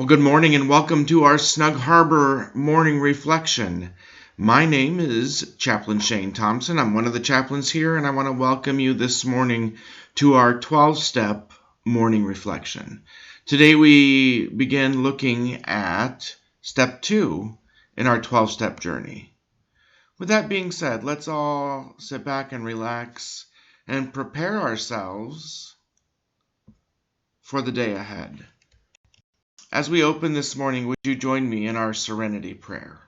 Well, good morning and welcome to our Snug Harbor morning reflection. My name is Chaplain Shane Thompson. I'm one of the chaplains here, and I want to welcome you this morning to our 12-step morning reflection. Today we begin looking at step 2 in our 12-step journey. With that being said, let's all sit back and relax and prepare ourselves for the day ahead. As we open this morning, would you join me in our serenity prayer?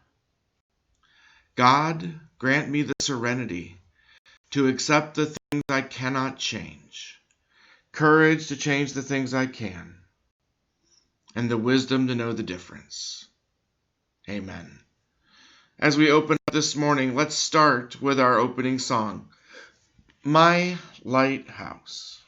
God, grant me the serenity to accept the things I cannot change, courage to change the things I can, and the wisdom to know the difference. Amen. As we open up this morning, let's start with our opening song, My Lighthouse.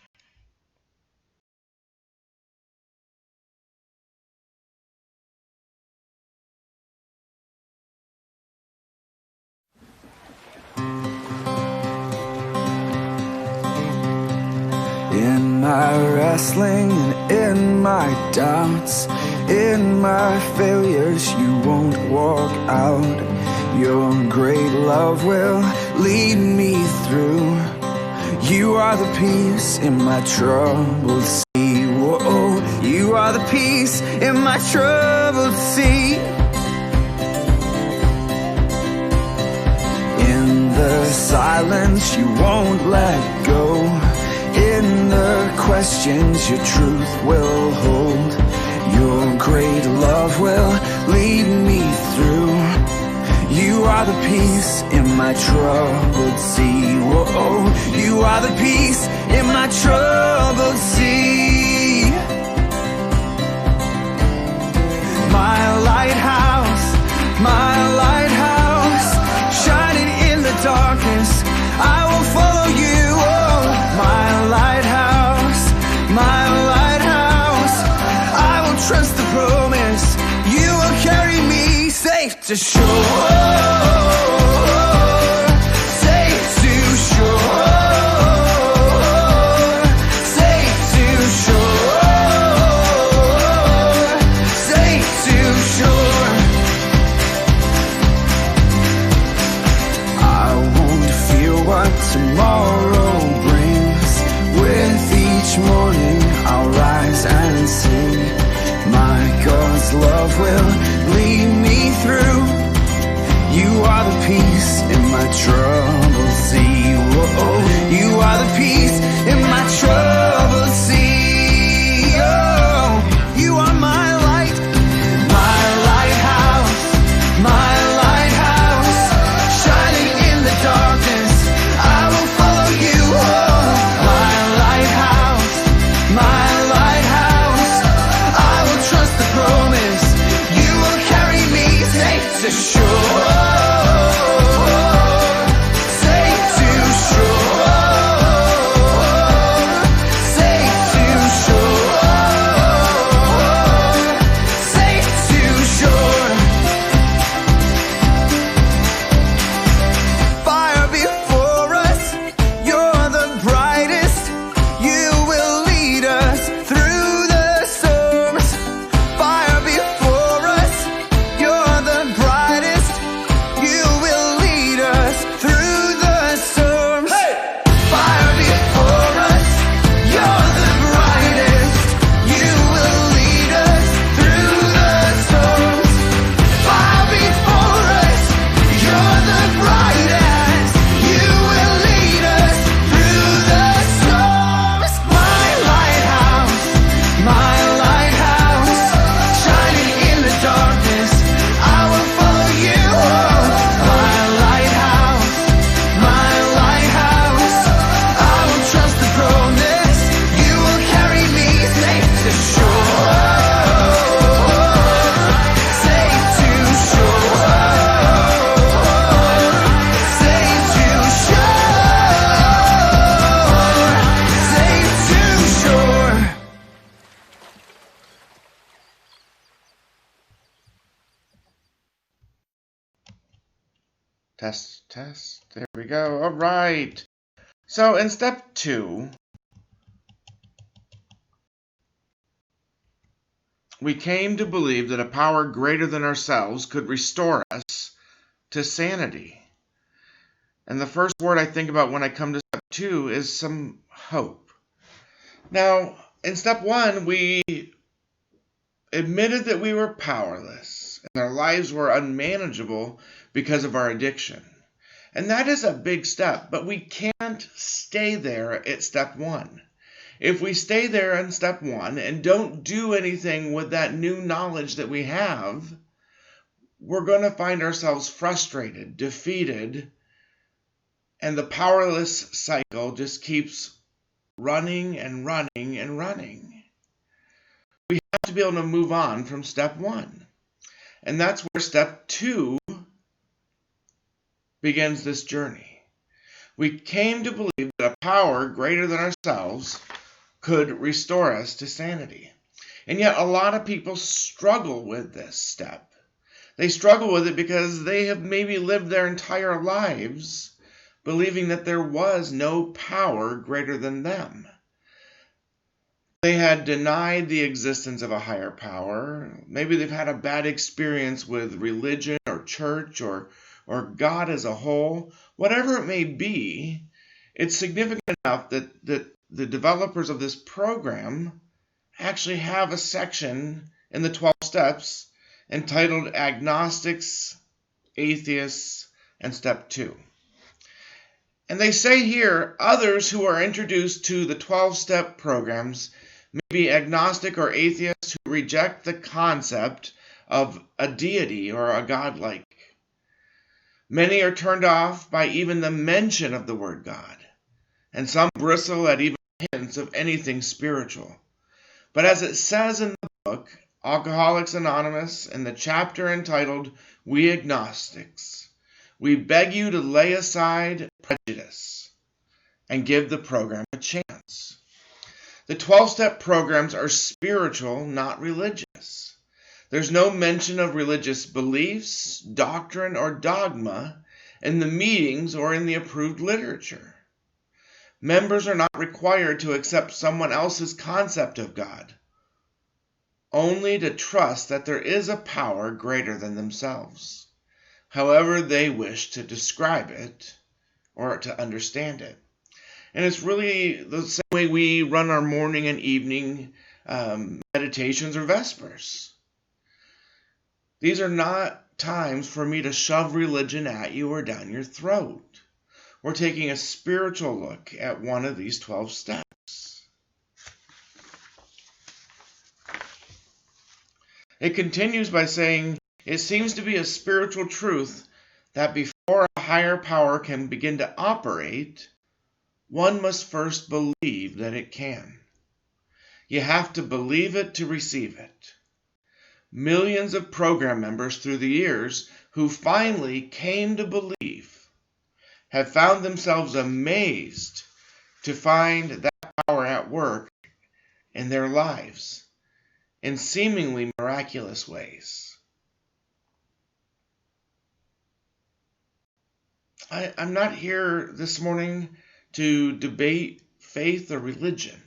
In my wrestling and in my doubts, in my failures, you won't walk out. Your great love will lead me through. You are the peace in my troubled sea. Whoa, you are the peace in my troubled sea. In the silence, you won't let go. In the questions, your truth will hold. Your great love will lead me through. You are the peace in my troubled sea. Whoa, you are the peace in my troubled sea. My lighthouse, shining in the darkness, I will follow you. Oh, my lighthouse, I will trust the promise. You will carry me safe to shore, safe to shore, safe to shore, safe to shore. I won't fear what tomorrow brings. With each morning I'll rise and sing. My God's love will lead me through. You are the peace in my troubled sea. Whoa, you are the peace in my troubled sea. Oh, you are my light, my lighthouse, shining in the darkness. I will follow you. Oh, my lighthouse, I will trust the promise. You will carry me safe to shore, safe to shore, safe to shore, safe to shore. Fire before us, you're the brightest. You will lead us through the storms. Fire before us, you're the brightest. You will lead us through the storms. Hey! Fire before us, you're the brightest. You will lead us through the storms. Fire before us, you're the brightest. You will lead us through the storms. My lighthouse, shining in the darkness, I will follow you. Oh, my lighthouse, I will trust the promise. You will carry me safe to shore, safe to shore, safe to shore, safe to shore. Test. There we go. All right. So in step 2, we came to believe that a power greater than ourselves could restore us to sanity. And the first word I think about when I come to step 2 is some hope. Now, in step 1, we admitted that we were powerless and our lives were unmanageable because of our addiction. And that is a big step, but we can't stay there at step 1. If we stay there in step 1 and don't do anything with that new knowledge that we have, we're going to find ourselves frustrated, defeated, and the powerless cycle just keeps running and running and running. We have to be able to move on from step 1. And that's where step 2 begins this journey. We came to believe that a power greater than ourselves could restore us to sanity. And yet a lot of people struggle with this step. They struggle with it because they have maybe lived their entire lives believing that there was no power greater than them. They had denied the existence of a higher power. Maybe they've had a bad experience with religion or church or God as a whole. Whatever it may be, it's significant enough that the developers of this program actually have a section in the 12 steps entitled Agnostics, Atheists, and Step 2. And they say here, others who are introduced to the 12-step programs may be agnostic or atheists who reject the concept of a deity or a godlike. Many are turned off by even the mention of the word God, and some bristle at even hints of anything spiritual. But as it says in the book, Alcoholics Anonymous, in the chapter entitled We Agnostics, we beg you to lay aside prejudice and give the program a chance. The 12-step programs are spiritual, not religious. There's no mention of religious beliefs, doctrine, or dogma in the meetings or in the approved literature. Members are not required to accept someone else's concept of God, only to trust that there is a power greater than themselves, however they wish to describe it or to understand it. And it's really the same way we run our morning and evening meditations or vespers. These are not times for me to shove religion at you or down your throat. We're taking a spiritual look at one of these 12 steps. It continues by saying, it seems to be a spiritual truth that before a higher power can begin to operate, one must first believe that it can. You have to believe it to receive it. Millions of program members through the years who finally came to believe have found themselves amazed to find that power at work in their lives in seemingly miraculous ways. I'm not here this morning to debate faith or religion,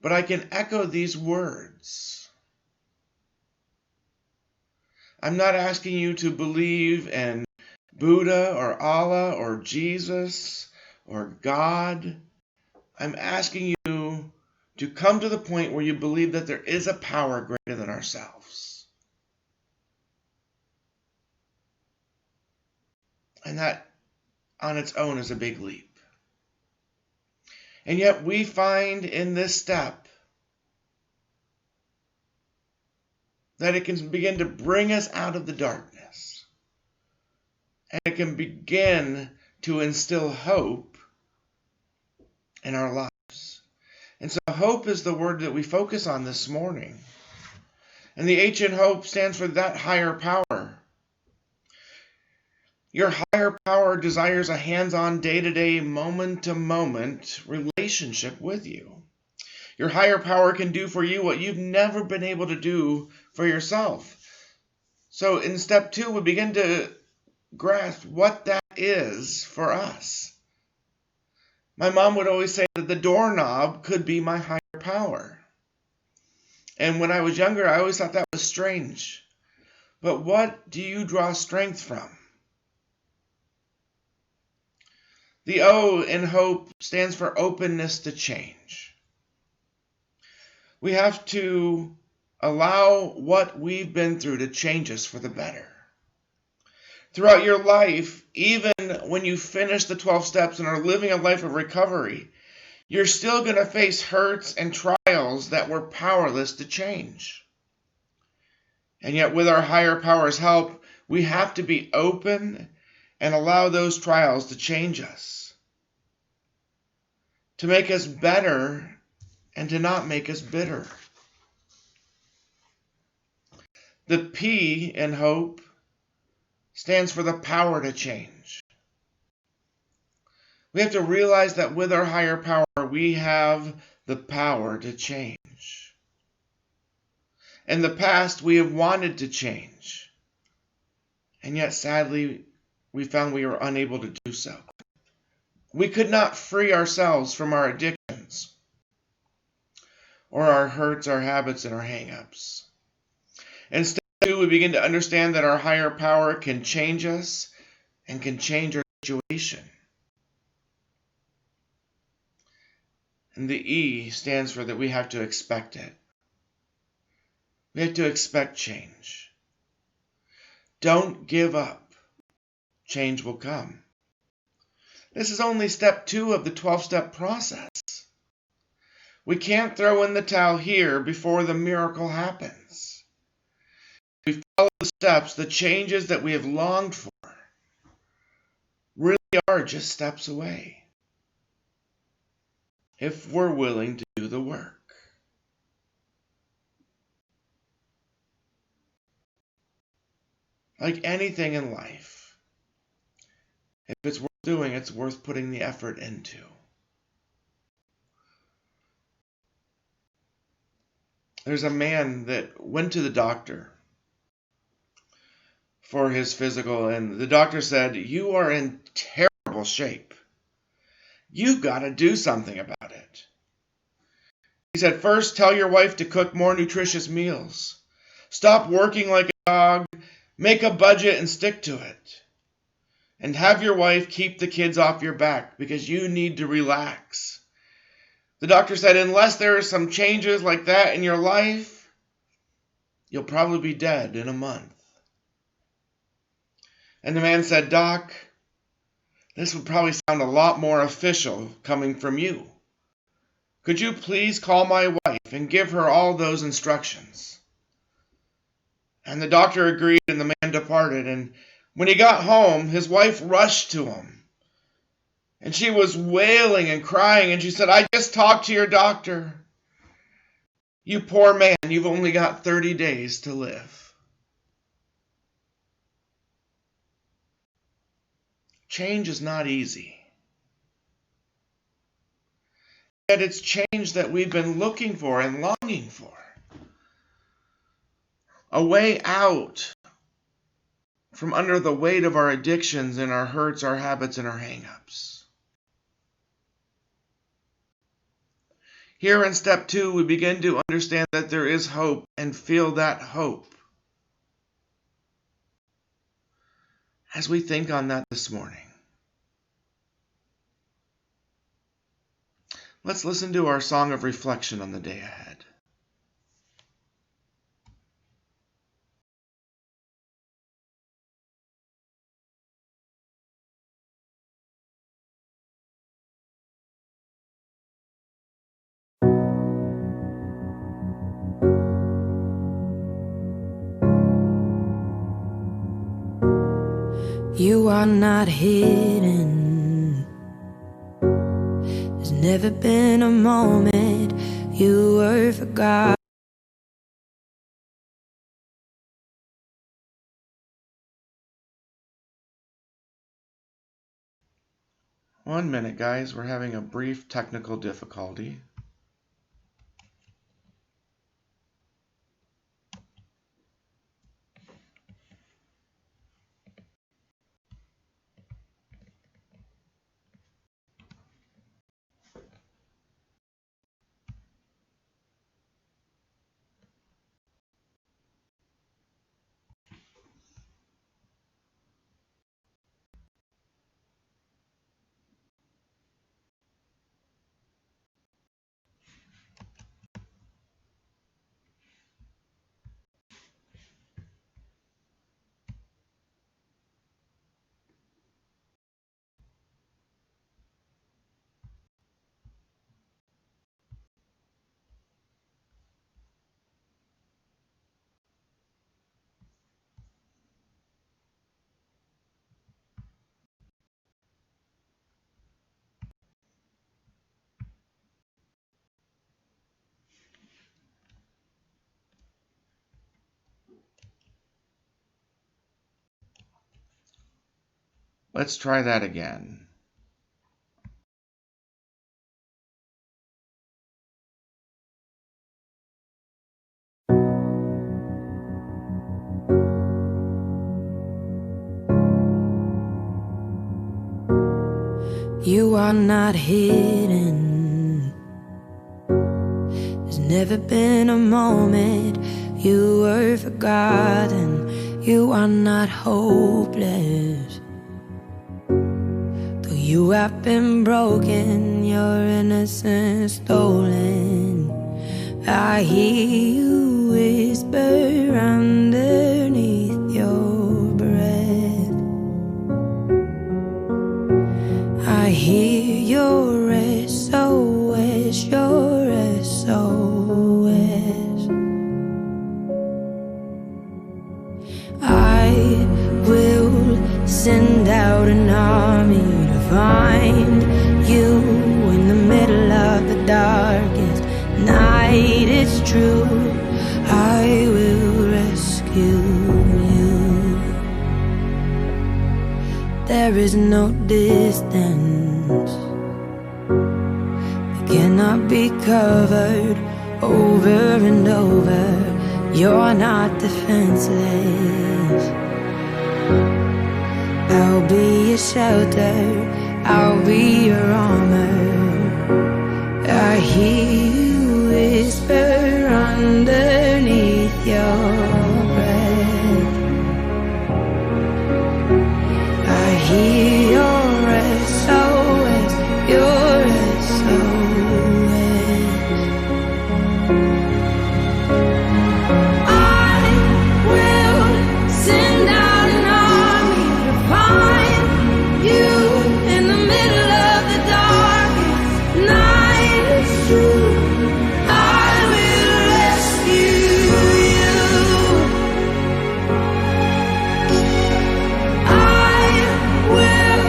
but I can echo these words. I'm not asking you to believe in Buddha or Allah or Jesus or God. I'm asking you to come to the point where you believe that there is a power greater than ourselves. And that on its own is a big leap. And yet we find in this step that it can begin to bring us out of the darkness. And it can begin to instill hope in our lives. And so hope is the word that we focus on this morning. And the H in hope stands for that higher power. Your higher power desires a hands-on, day-to-day, moment-to-moment relationship with you. Your higher power can do for you what you've never been able to do for yourself. So in step 2, we begin to grasp what that is for us. My mom would always say that the doorknob could be my higher power. And when I was younger, I always thought that was strange. But what do you draw strength from? The O in hope stands for openness to change. We have to allow what we've been through to change us for the better. Throughout your life, even when you finish the 12 steps and are living a life of recovery, you're still going to face hurts and trials that we're powerless to change. And yet, with our higher power's help, we have to be open and allow those trials to change us, to make us better and to not make us bitter. The P in hope stands for the power to change. We have to realize that with our higher power, we have the power to change. In the past, we have wanted to change, and yet sadly, we found we were unable to do so. We could not free ourselves from our addictions, or our hurts, our habits, and our hang-ups. Instead, we begin to understand that our higher power can change us and can change our situation. And the E stands for that we have to expect it. We have to expect change. Don't give up. Change will come. This is only step 2 of the 12-step process. We can't throw in the towel here before the miracle happens. If we follow the steps, the changes that we have longed for really are just steps away, if we're willing to do the work. Like anything in life, if it's worth doing, it's worth putting the effort into. There's a man that went to the doctor for his physical, and the doctor said, "You are in terrible shape. You've got to do something about it." He said, "First, tell your wife to cook more nutritious meals. Stop working like a dog. Make a budget and stick to it. And have your wife keep the kids off your back because you need to relax." The doctor said, "Unless there are some changes like that in your life, you'll probably be dead in a month." And the man said, "Doc, this would probably sound a lot more official coming from you. Could you please call my wife and give her all those instructions?" And the doctor agreed, and the man departed. And when he got home, his wife rushed to him. And she was wailing and crying, and she said, "I just talked to your doctor. You poor man, you've only got 30 days to live." Change is not easy. Yet it's change that we've been looking for and longing for. A way out from under the weight of our addictions and our hurts, our habits, and our hang-ups. Here in step 2, we begin to understand that there is hope and feel that hope. As we think on that this morning, let's listen to our song of reflection on the day ahead. You are not hidden. There's never been a moment you were forgotten. One minute, guys. We're having a brief technical difficulty. Let's try that again. You are not hidden. There's never been a moment you were forgotten. You are not hopeless. Though you have been broken, your innocence stolen. I hear you whisper underneath your breath. I hear your SOS, your SOS. I will send out an army to find you in the middle of the darkest night. It's true, I will rescue you. There is no distance that cannot be covered over and over. You're not defenseless. I'll be your shelter, I'll be your armor. I hear you whisper underneath your breath. I hear your SOS, your SOS. I will send out an army to find you in the middle of the darkest night. It's true, I will rescue you. I will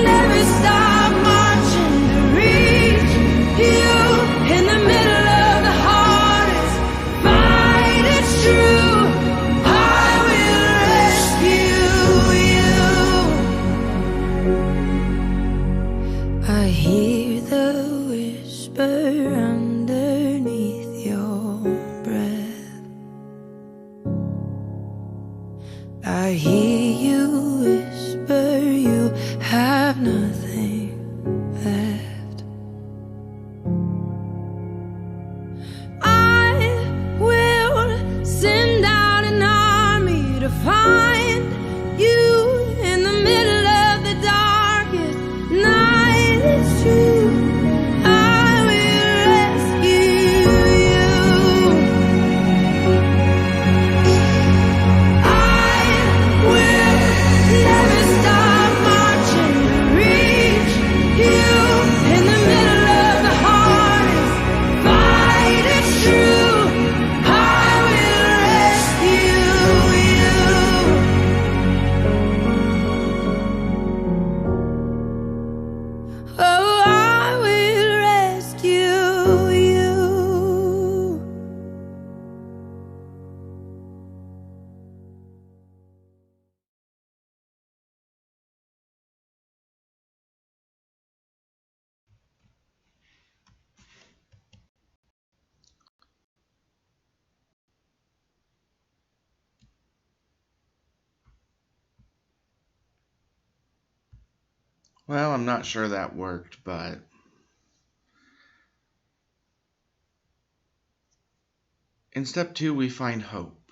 never stop marching to reach you in the middle of the hardest fight. It's true, I will rescue you. I hear the whisper underneath your breath. I hear you whisper you have nothing left. I will send out an army to find you in the middle of the darkest night. It's true, I will rescue you. I will never stop marching to reach you in the middle of the hardest fight. It's true, I will rescue you. Oh, I will rescue you. Well, I'm not sure that worked, but in step 2, we find hope.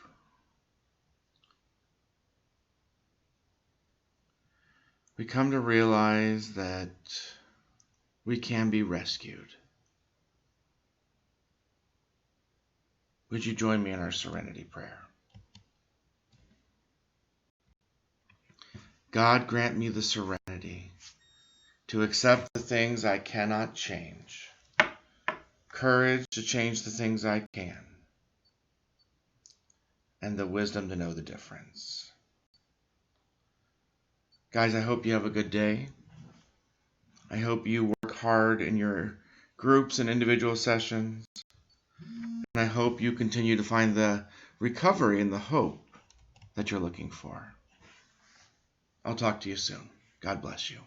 We come to realize that we can be rescued. Would you join me in our serenity prayer? God, grant me the serenity to accept the things I cannot change, courage to change the things I can, and the wisdom to know the difference. Guys, I hope you have a good day. I hope you work hard in your groups and individual sessions. And I hope you continue to find the recovery and the hope that you're looking for. I'll talk to you soon. God bless you.